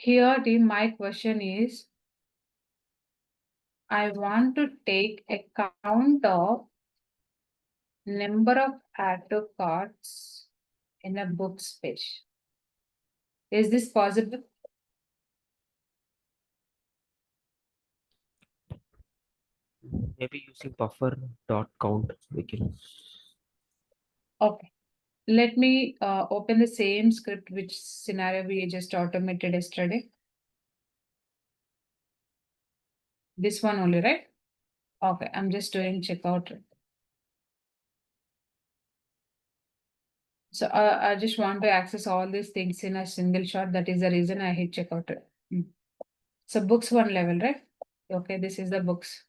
Here, team, my question is, I want to take a count of number of add to cards in a books page. Is this possible? Maybe using buffer dot count we can. Okay. Let me open the same script which scenario we just automated yesterday. This one only, right? Okay, I'm just doing checkout. So I just want to access all these things in a single shot. That is the reason I hit checkout. So books one level, right? Okay, this is the books.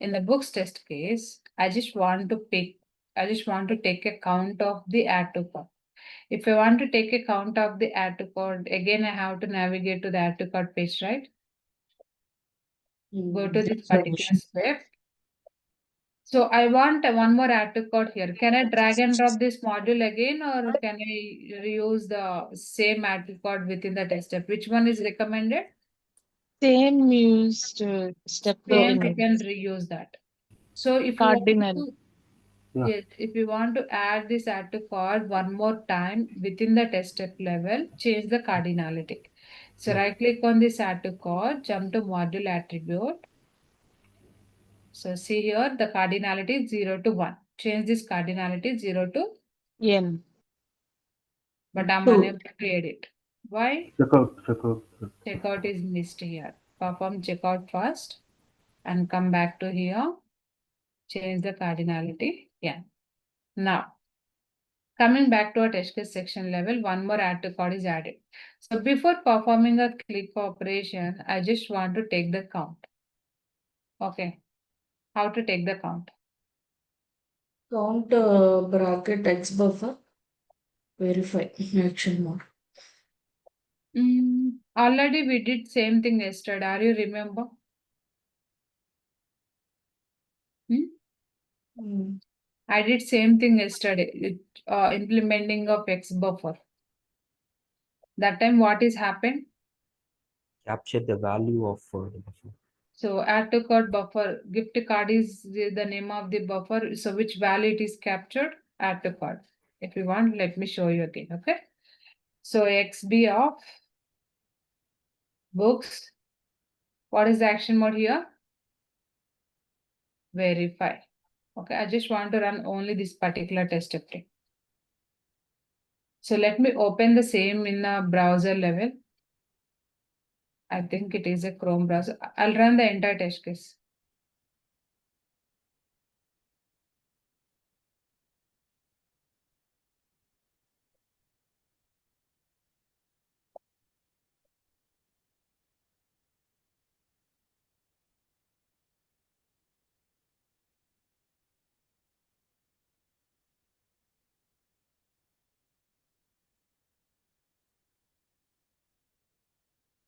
In the books test case, I just want to take a count of the add to cart. If I want to take a count of the add to cart, again I have to navigate to the add to cart page, right? Go to this particular step. So I want one more add to cart here. Can I drag and drop this module again, or can I reuse the same add to cart within the test step? Which one is recommended? Same used step Same, we within can reuse that. So if you want cardinal. to, Yeah. yes, if you want to add this add to cart one more time within the test step level, change the cardinality. So Yeah. right click on this add to cart, jump to module attribute. So see here, the cardinality is 0 to 1. Change this cardinality 0 to, N. but I'm 2. unable to create it. Why? Checkout. Checkout is missed here. Perform checkout first and come back to here. Change the cardinality. Yeah. Now, coming back to our test case section level, one more add to cart is added. So before performing a click operation, I just want to take the count. Okay. How to take the count? Count bracket X buffer. Verify action mode. Already we did same thing yesterday. Are you remember? Hmm. I did same thing yesterday. Implementing of X buffer. That time what is happened? Capture the value of the buffer. So add to cart buffer. Gift card is the name of the buffer. So which value it is captured? Add to cart. If you want, let me show you again. Okay. So XB of books. What is the action mode here? Verify. Okay. I just want to run only this particular test step. So let me open the same in a browser level. I think it is a Chrome browser. I'll run the entire test case.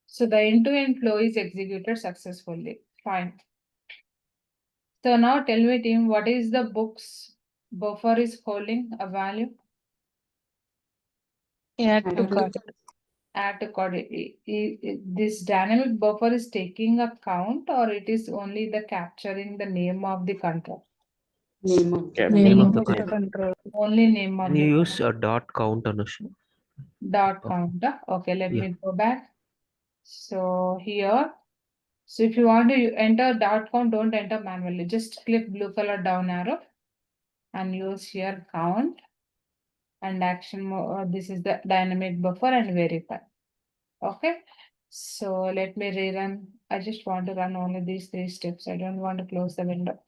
So the end-to-end flow is executed successfully. Fine. So now tell me, team, what is the book's buffer is holding a value? Add to cart. Add to cart. This dynamic buffer is taking a count, or it is only the capturing the name of the control? Name of Yeah, the name Name of the of the control. control. Only name of Can you the use a dot count on a dot count. Okay, let Yeah. me go back. So here, so if you want to enter dot count, don't enter manually. Just click blue color down arrow and use here count and action mode. This is the dynamic buffer and verify. Okay. So let me rerun. I just want to run only these 3 steps. I don't want to close the window.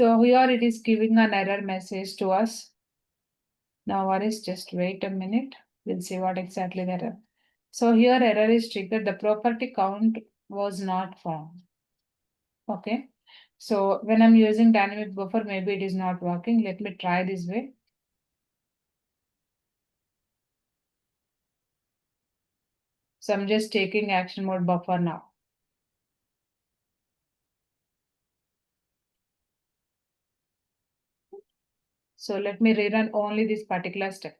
So here it is giving an error message to us. Now what is, just wait a minute. We'll see what exactly the error. So here error is triggered. The property count was not found. Okay. So when I'm using dynamic buffer, maybe it is not working. Let me try this way. So I'm just taking action mode buffer now. So let me rerun only this particular step.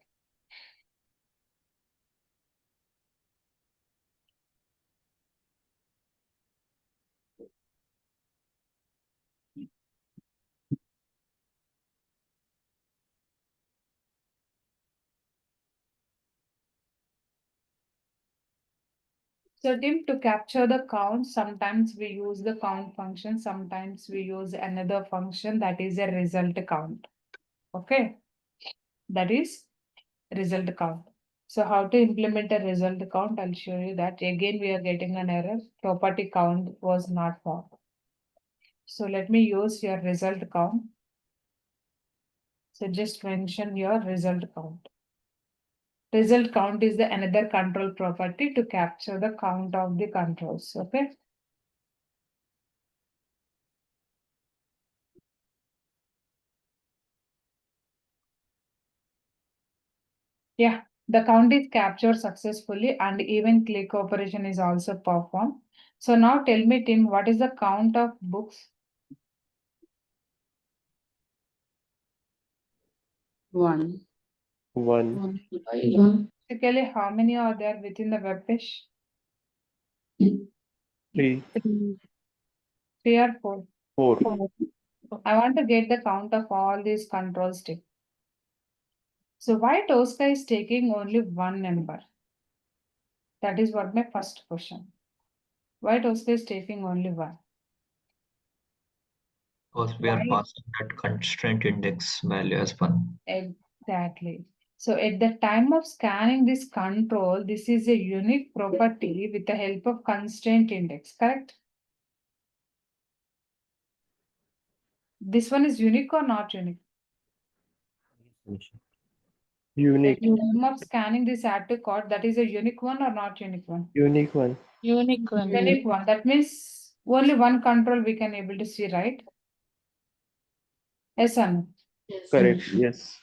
So Tim, to capture the count, sometimes we use the count function, sometimes we use another function that is a result count. Okay, that is result count. So how to implement a result count? I'll show you that. Again, we are getting an error. Property count was not found. So let me use your result count. So just mention your result count. Result count is the another control property to capture the count of the controls. Okay. Yeah, the count is captured successfully and even click operation is also performed. So now tell me, Tim, what is the count of books? 1. 1, 1 by 1. Basically, how many are there within the web page? 3, 3 or 4? 4. I want to get the count of all these controls. So why Tosca is taking only one number? That is what my first question. Why Tosca is taking only one? Because we are Why? passing that constraint index value as 1. Exactly. So at the time of scanning this control, this is a unique property with the help of constraint index, correct? This one is unique or not unique? Unique. At the time of scanning this add to cart, that is a unique one or not unique one? Unique one. Unique one. Unique one. That means only one control we can able to see, right? Yes or no? Yes. Correct. Yes.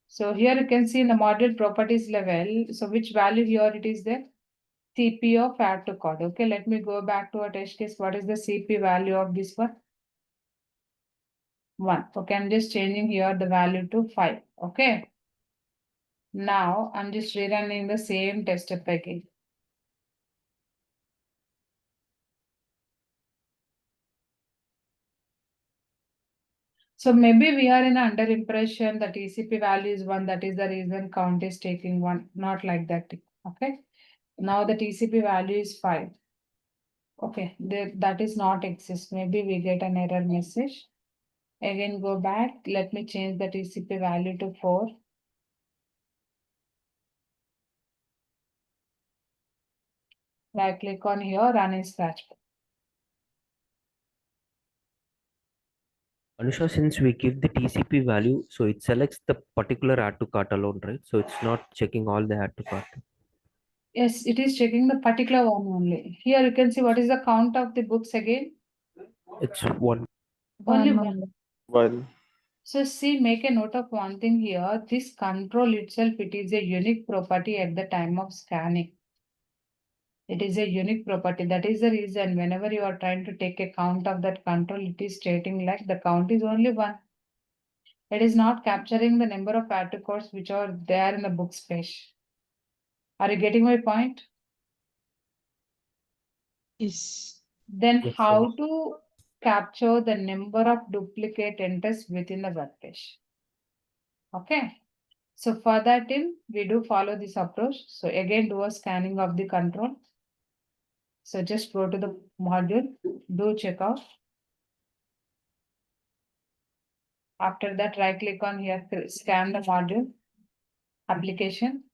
So here you can see in the module properties level. So which value here it is there? CP of add to cart. Okay, let me go back to our test case. What is the CP value of this one? 1. Okay, I'm just changing here the value to 5. Okay. Now I'm just rerunning the same test step again. So maybe we are in under impression that TCP value is 1. That is the reason count is taking 1. Not like that. Okay. Now the TCP value is 5. Okay, that is not exist. Maybe we get an error message. Again, go back. Let me change the TCP value to 4. Right click on here, run in scratch. Anusha, since we give the TCP value, so it selects the particular add to cart alone, right? So it's not checking all the add to cart. Yes, it is checking the particular one only. Here you can see what is the count of the books again. It's 1. Only One. one. 1. So see, make a note of one thing here. This control itself, it is a unique property at the time of scanning. It is a unique property. That is the reason whenever you are trying to take a count of that control, it is stating like the count is only 1. It is not capturing the number of articles which are there in the book space. Are you getting my point? Yes. Then Yes, how to capture the number of duplicate entries within the web page? Okay. So for that, we do follow this approach. So again, do a scanning of the control. So just go to the module, do checkout. After that, right click on here, scan the module, application.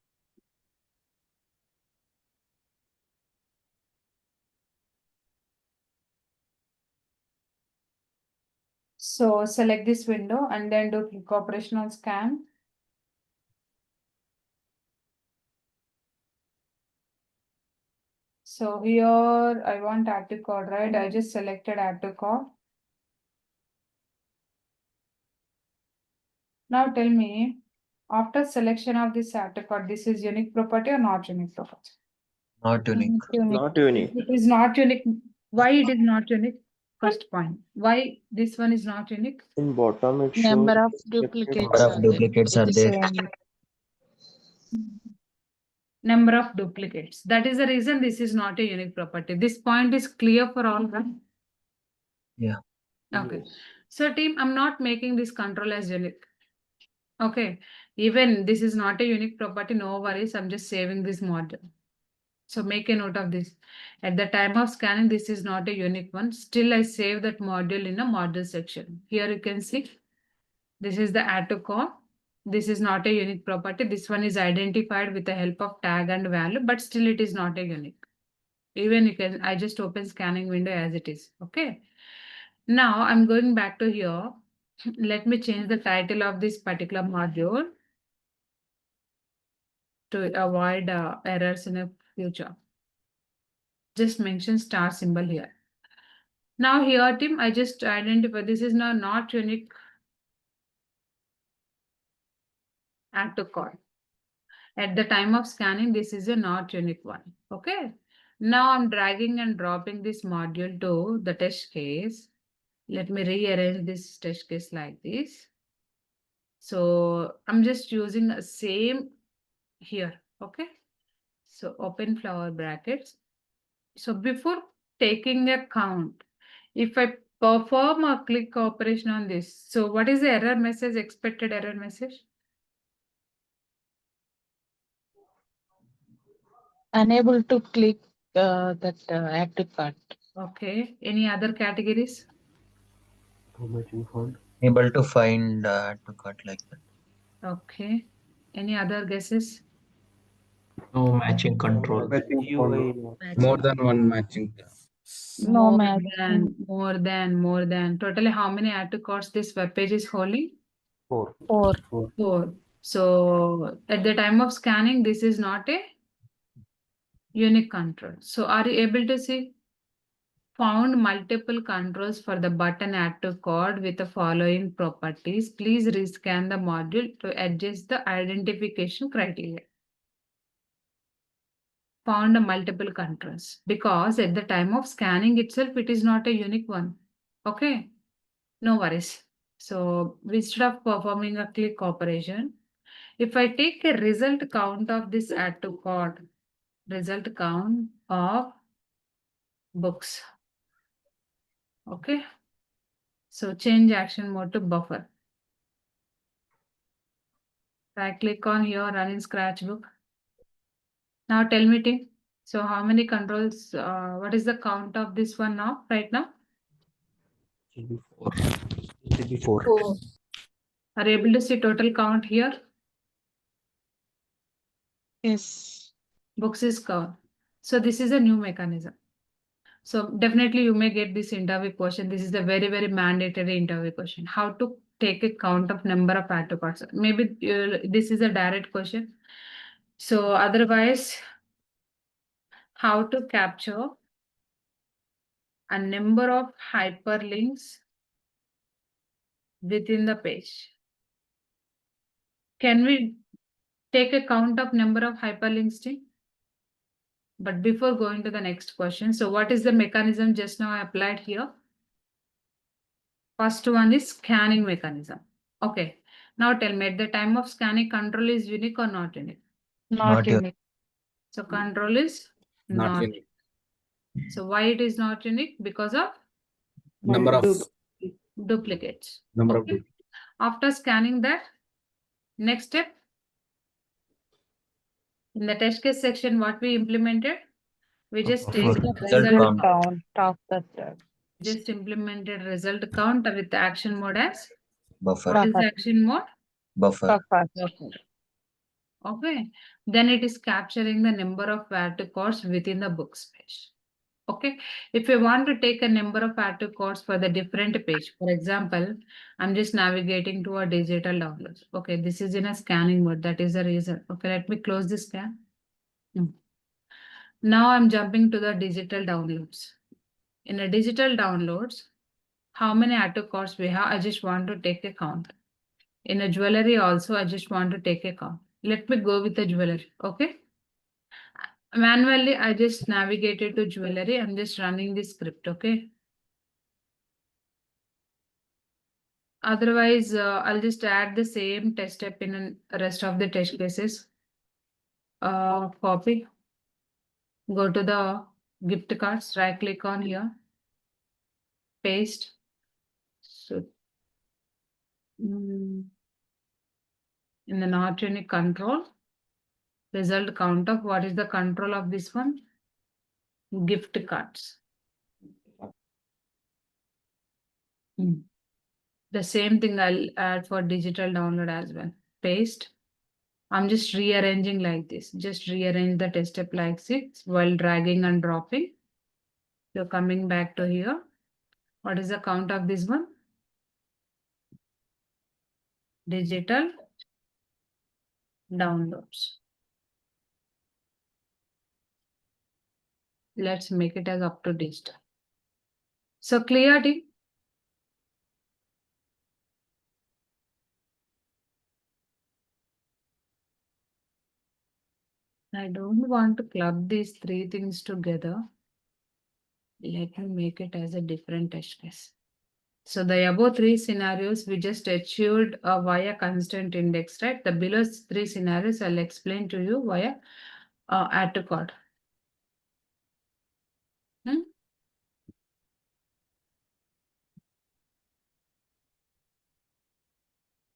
So select this window and then do click operation on scan. So here I want add to card, right? I just selected add to card. Now tell me, after selection of this add to card, this is unique property or not unique property? Not unique. Unique. Not unique. It is not unique. Why it is not unique? First point. Why this one is not unique? In bottom, it shows Number of expected duplicates Number are of there. duplicates It are is there. same. Number of duplicates. That is the reason this is not a unique property. This point is clear for all, right? Yeah. Okay. So team, I'm not making this control as unique. Okay. Even this is not a unique property, no worries. I'm just saving this model. So make a note of this. At the time of scanning, this is not a unique one. Still, I save that module in a module section. Here you can see, this is the add to call. This is not a unique property. This one is identified with the help of tag and value, but still it is not a unique. Even you can, I just open scanning window as it is. Okay. Now I'm going back to here. Let me change the title of this particular module to avoid errors in the future. Just mention star symbol here. Now here, Tim, I just identify this is now not unique add to call. At the time of scanning, this is a not unique one. Okay. Now I'm dragging and dropping this module to the test case. Let me rearrange this test case like this. So I'm just using the same here. Okay. So open flower brackets. So before taking a count, if I perform a click operation on this, so what is the error message, expected error message? Unable to click that add to cart. Okay. Any other categories? How much you found? Able to find to cut like that. Okay. Any other guesses? No matching control. matching UI Matching. More than one matching. No More match. more than. Totally how many add to carts this web page is holding? 4. 4. 4. So at the time of scanning, this is not a unique control. So are you able to see? Found multiple controls for the button add to card with the following properties. Please rescan the module to adjust the identification criteria. Found a multiple controls because at the time of scanning itself, it is not a unique one. Okay, no worries. So instead of performing a click operation, if I take a result count of this add to cart, result count of books. Okay. So change action mode to buffer. Right click on here, run in Scratchbook. Now tell me, Tim. So how many controls, what is the count of this one now, right now? Should be 4. Should be 4. 4. Are you able to see total count here? Yes. Books is count. So this is a new mechanism. So definitely you may get this interview question. This is a very, very mandatory interview question. How to take a count of number of add to carts. Maybe this is a direct question. So otherwise, how to capture a number of hyperlinks within the page. Can we take a count of number of hyperlinks, Tim? But before going to the next question, so what is the mechanism just now I applied here? First one is scanning mechanism. Okay. Now tell me, at the time of scanning, control is unique or not unique? Not unique. So control is Not not. unique. So why it is not unique? Because of Number of duplicates. number of Okay. After scanning that, next step, in the test case section, what we implemented, we just Buffer. take Result result count. Count of that. Just implemented result count with the action mode as Buffer. what is the action mode? Buffer. Buffer. Okay. Then it is capturing the number of add to carts within the books page. Okay. If you want to take a number of add to carts for the different page, for example, I'm just navigating to a digital downloads. Okay. This is in a scanning mode. That is the reason. Okay. Let me close this scan. Now I'm jumping to the digital downloads. In a digital downloads, how many add to carts we have? I just want to take a count. In a jewelry also, I just want to take a count. Let me go with the jewelry, okay? Manually, I just navigated to jewelry. I'm just running the script, okay? Otherwise, I'll just add the same test step in the rest of the test cases. Copy. Go to the gift cards, right click on here. Paste. So, in the not unique control, result count of what is the control of this one? Gift cards. The same thing I'll add for digital download as well. Paste. I'm just rearranging like this. Just rearrange the test step like this while dragging and dropping. You're coming back to here. What is the count of this one? Digital downloads. Let's make it as up to digital. So clarity. I don't want to club these three things together. Let me make it as a different test case. So the above three scenarios we just achieved via constant index, right? The below three scenarios I'll explain to you via add to cart.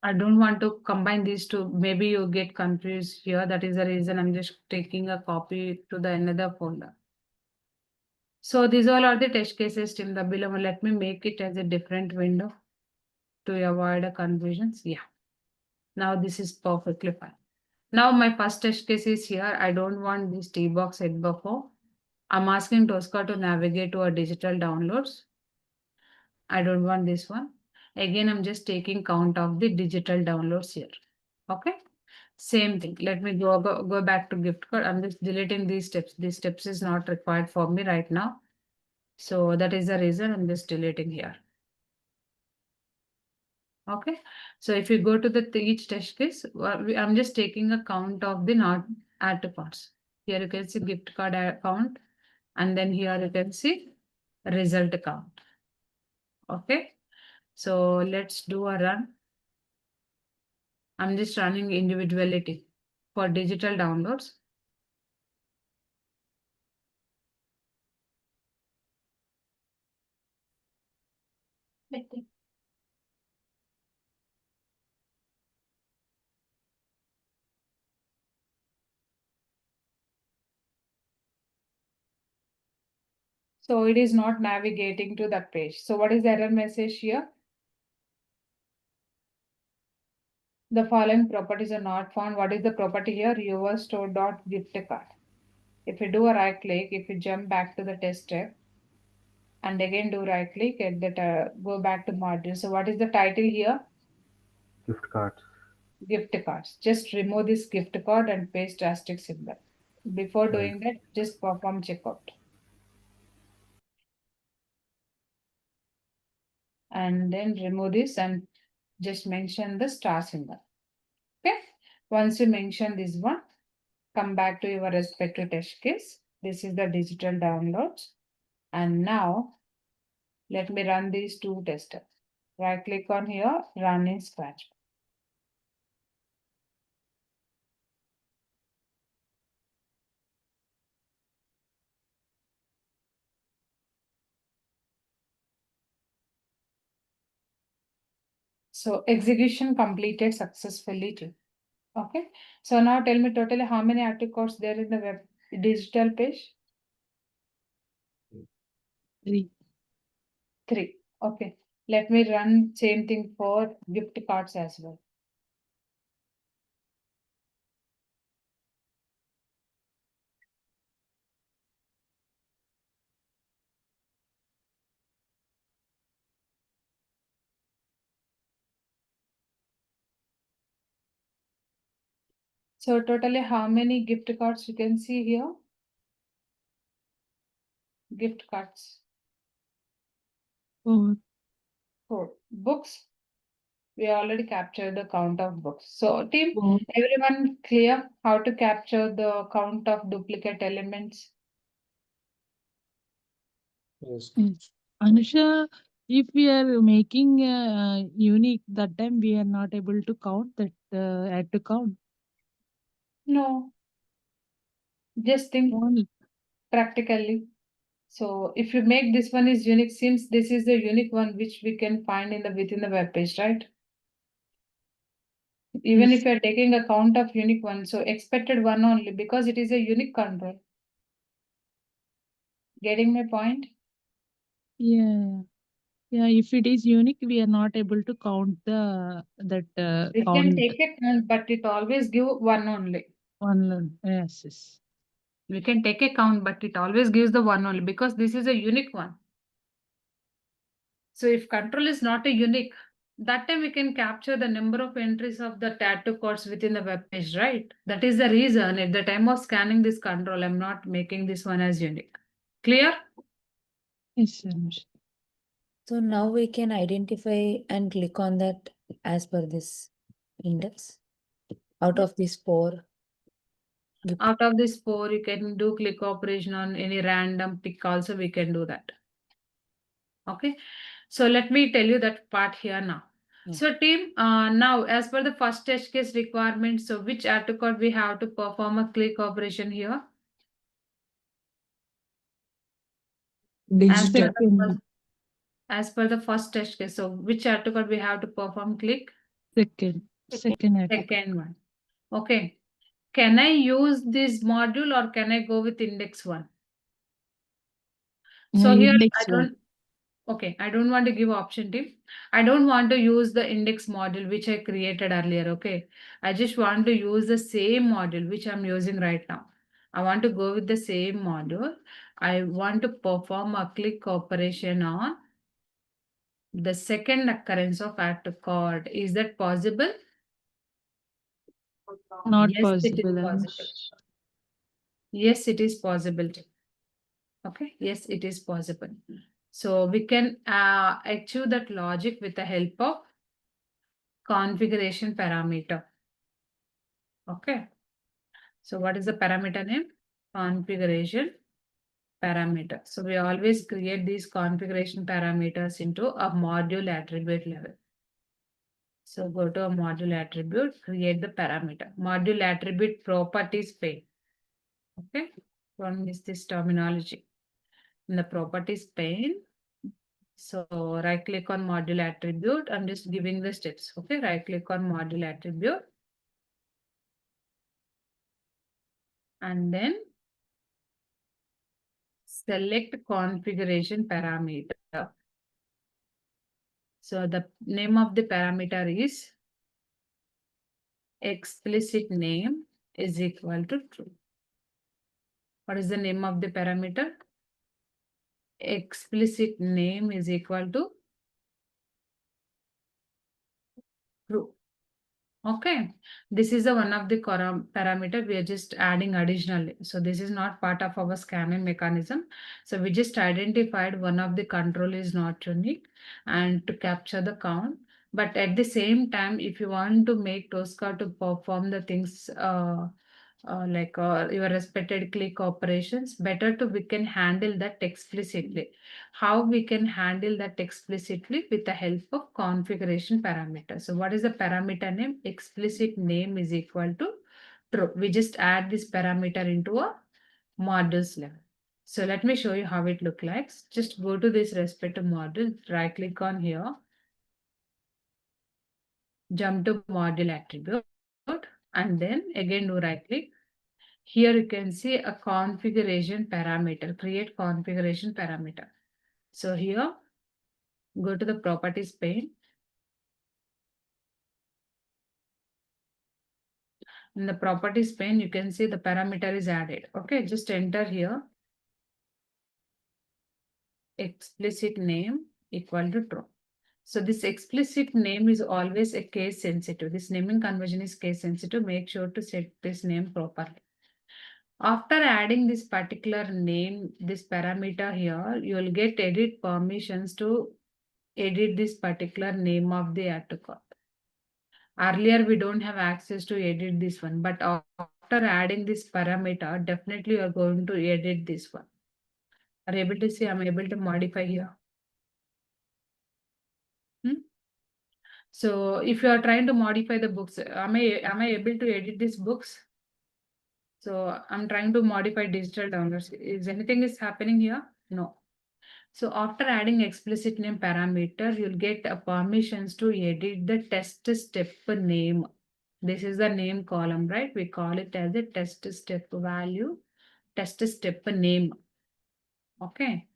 I don't want to combine these two. Maybe you get confused here. That is the reason I'm just taking a copy to the another folder. So these all are the test cases in the below. Let me make it as a different window to avoid a confusions. Yeah. Now this is perfectly fine. Now my first test case is here. I don't want this T box head buffer. I'm asking Tosca to navigate to a digital downloads. I don't want this one. Again, I'm just taking count of the digital downloads here. Okay. Same thing. Let me go back to gift card. I'm just deleting these steps. These steps is not required for me right now. So that is the reason I'm just deleting here. Okay. So if you go to the each test case, I'm just taking a count of the not add to cards. Here you can see gift card account, and then here you can see result account. Okay. So let's do a run. I'm just running individuality for digital downloads. So it is not navigating to that page. So what is the error message here? The following properties are not found. What is the property here? Your store dot gift card. If you do a right click, if you jump back to the test step, and again do right click at that, go back to module. So what is the title here? Gift cards. Gift cards. Just remove this gift card and paste asterisk symbol. Before doing that, just perform checkout. And then remove this and just mention the star symbol. Okay. Once you mention this one, come back to your respective test case. This is the digital downloads. And now let me run these two testers. Right click on here, run in Scratch. So execution completed successfully too. Okay. So now tell me totally how many active cards there in the web digital page? 3. 3. Okay. Let me run same thing for gift cards as well. So totally how many gift cards you can see here? Gift cards. Oh, 4. Books. We already captured the count of books. So team, oh, everyone clear how to capture the count of duplicate elements? Yes. yes. Anusha, if we are making unique, that time we are not able to count that add to count. No. Just think Only. practically. So if you make this one is unique, since this is the unique one which we can find in the within the web page, right? Even Yes. if you are taking a count of unique one, so expected one only because it is a unique control. Getting my point? Yeah. Yeah. If it is unique, we are not able to count the that We can count take a count, but it always give one only. one. Yes. Yes. We can take a count, but it always gives the one only because this is a unique one. So if control is not a unique, that time we can capture the number of entries of the tattoo codes within the web page, right? That is the reason at the time of scanning this control, I'm not making this one as unique. Clear? Yes, Anusha. So now we can identify and click on that as per this index. Out of these 4. Out of this 4, you can do click operation on any random pick also, we can do that. Okay, so let me tell you that part here now. Yeah. So team, now as per the first test case requirement, so which add to cart we have to perform a click operation here? As per Digital. the first, as per the first test case, so which add to cart we have to perform click? Second add. Second one. Okay, can I use this module or can I go with index 1? So here Index I one. don't. Okay, I don't want to give option team. I don't want to use the index module which I created earlier. Okay, I just want to use the same module which I'm using right now. I want to go with the same module. I want to perform a click operation on the second occurrence of add to cart. Is that possible? Not Yes, it is possible. possible. Yes, it is possible. Okay, yes, it is possible. So we can achieve that logic with the help of configuration parameter. Okay. So what is the parameter name? Configuration parameter. So we always create these configuration parameters into a module attribute level. So go to a module attribute, create the parameter. Module attribute properties pane. Okay. Don't miss this terminology. In the properties pane, so right click on module attribute. I'm just giving the steps. Okay. Right click on module attribute. And then select configuration parameter. So the name of the parameter is explicit name is equal to true. What is the name of the parameter? Explicit name is equal to true. Okay, this is the one of the parameter we are just adding additionally. So this is not part of our scanning mechanism. So we just identified one of the control is not unique and to capture the count. But at the same time, if you want to make Tosca to perform the things like your respected click operations, better to we can handle that explicitly. How we can handle that explicitly with the help of configuration parameter. So what is the parameter name? Explicit name is equal to true. We just add this parameter into a modules level. So let me show you how it looks like. Just go to this respective module, right click on here, jump to module attribute, and then again do right click. Here you can see a configuration parameter, create configuration parameter. So here, go to the properties pane. In the properties pane, you can see the parameter is added. Okay, just enter here. Explicit name equal to true. So this explicit name is always a case sensitive. This naming convention is case sensitive. Make sure to set this name properly. After adding this particular name, this parameter here, you will get edit permissions to edit this particular name of the add to cart. Earlier, we don't have access to edit this one, but after adding this parameter, definitely you are going to edit this one. Are you able to see? I'm able to modify here. So if you are trying to modify the books, am I able to edit these books? So I'm trying to modify digital downloads. Is anything is happening here? No. So after adding explicit name parameter, you'll get permissions to edit the test step name. This is the name column, right? We call it as a test step value, test step name. Okay.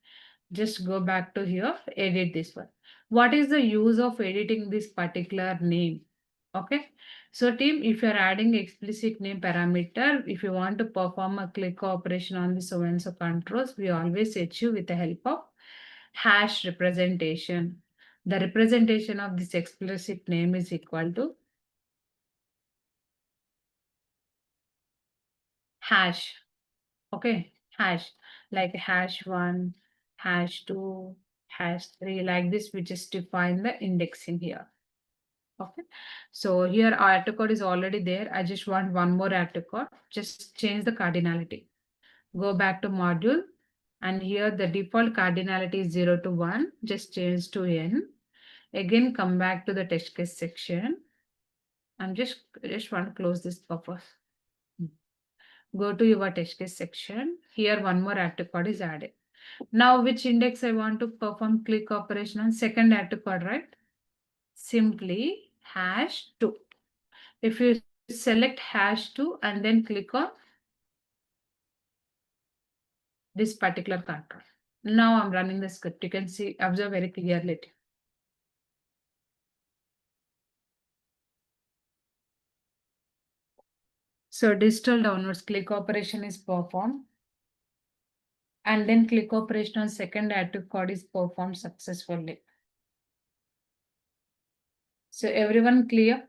Just go back to here, edit this one. What is the use of editing this particular name? Okay. So team, if you're adding explicit name parameter, if you want to perform a click operation on the so-and-so controls, we always achieve with the help of hash representation. The representation of this explicit name is equal to hash. Okay, hash, like #1, #2, #3, like this, we just define the indexing here. Okay, so here our add to code is already there. I just want one more add to code. Just change the cardinality. Go back to module, and here the default cardinality is 0 to 1. Just change to n. Again, come back to the test case section. I'm just want to close this buffer. Go to your test case section. Here one more add to code is added. Now which index I want to perform click operation on? Second add to code, right? Simply #2. If you select #2 and then click on this particular control. Now I'm running the script. You can see, observe very clearly. So digital downloads click operation is performed. And then click operation on second add to code is performed successfully. So everyone clear?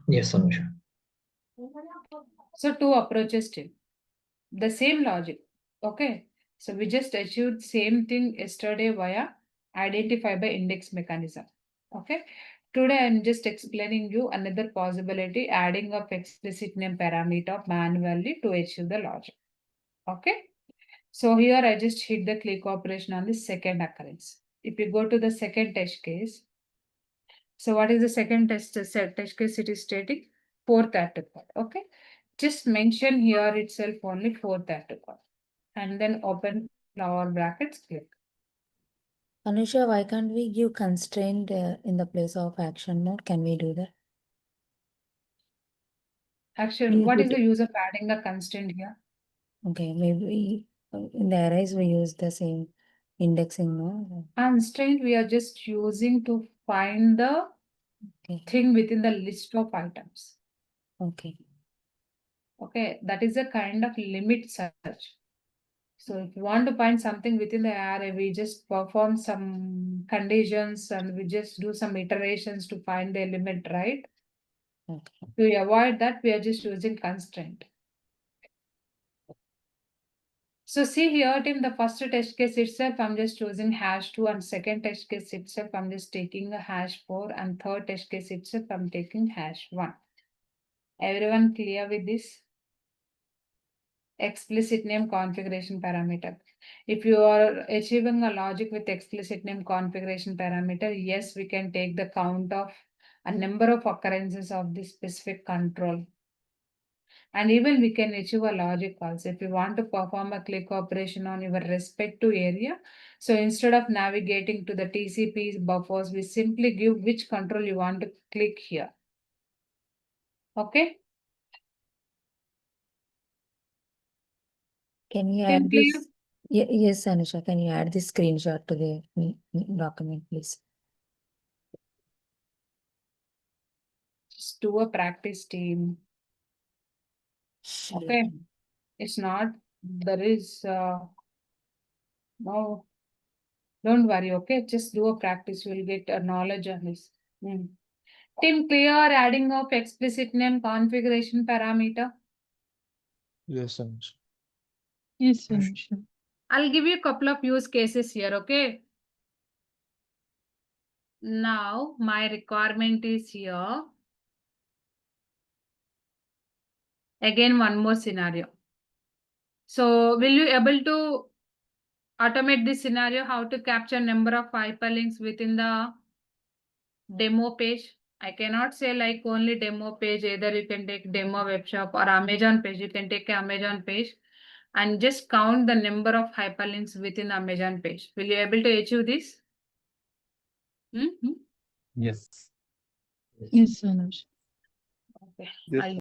Yes, Anusha. So two approaches to the same logic. Okay. So we just achieved same thing yesterday via identify by index mechanism. Okay. Today I'm just explaining you another possibility, adding of explicit name parameter manually to achieve the logic. Okay. So here I just hit the click operation on the second occurrence. If you go to the second test case, so what is the second test case it is stating? Fourth article. Okay. Just mention here itself only fourth article. And then open flower brackets, click. Anusha, why can't we give constraint in the place of action mode? Can we do that? Actually, Use what is it. the use of adding a constraint here? Okay, maybe in the arrays we use the same indexing, no? Constraint we are just using to find the Okay, thing within the list of items. okay. Okay, that is a kind of limit search. So if you want to find something within the array, we just perform some conditions and we just do some iterations to find the element, right? Okay. To avoid that, we are just using constraint. So see here, team, the first test case itself, I'm just choosing #2, and second test case itself, I'm just taking a #4, and third test case itself, I'm taking #1. Everyone clear with this? Explicit name configuration parameter. If you are achieving a logic with explicit name configuration parameter, yes, we can take the count of a number of occurrences of this specific control. And even we can achieve a logic also. If you want to perform a click operation on your respective area, so instead of navigating to the TCP buffers, we simply give which control you want to click here. Okay. Can you Can add clear? this? Yes, Anusha, can you add this screenshot to the document, please? Just do a practice, team. Sure. Okay. It's not, there is, no, don't worry. Okay. Just do a practice. You will get a knowledge on this. Team, clear adding of explicit name configuration parameter. Yes, Anush. Yes, Anusha. I'll give you a couple of use cases here, okay? Now, my requirement is here. Again, one more scenario. So, will you able to automate this scenario, how to capture number of hyperlinks within the demo page? I cannot say like only demo page, either you can take demo web shop or Amazon page, you can take Amazon page and just count the number of hyperlinks within Amazon page. Will you able to achieve this? Yes. Yes, Anusha. Okay. Yes. I'll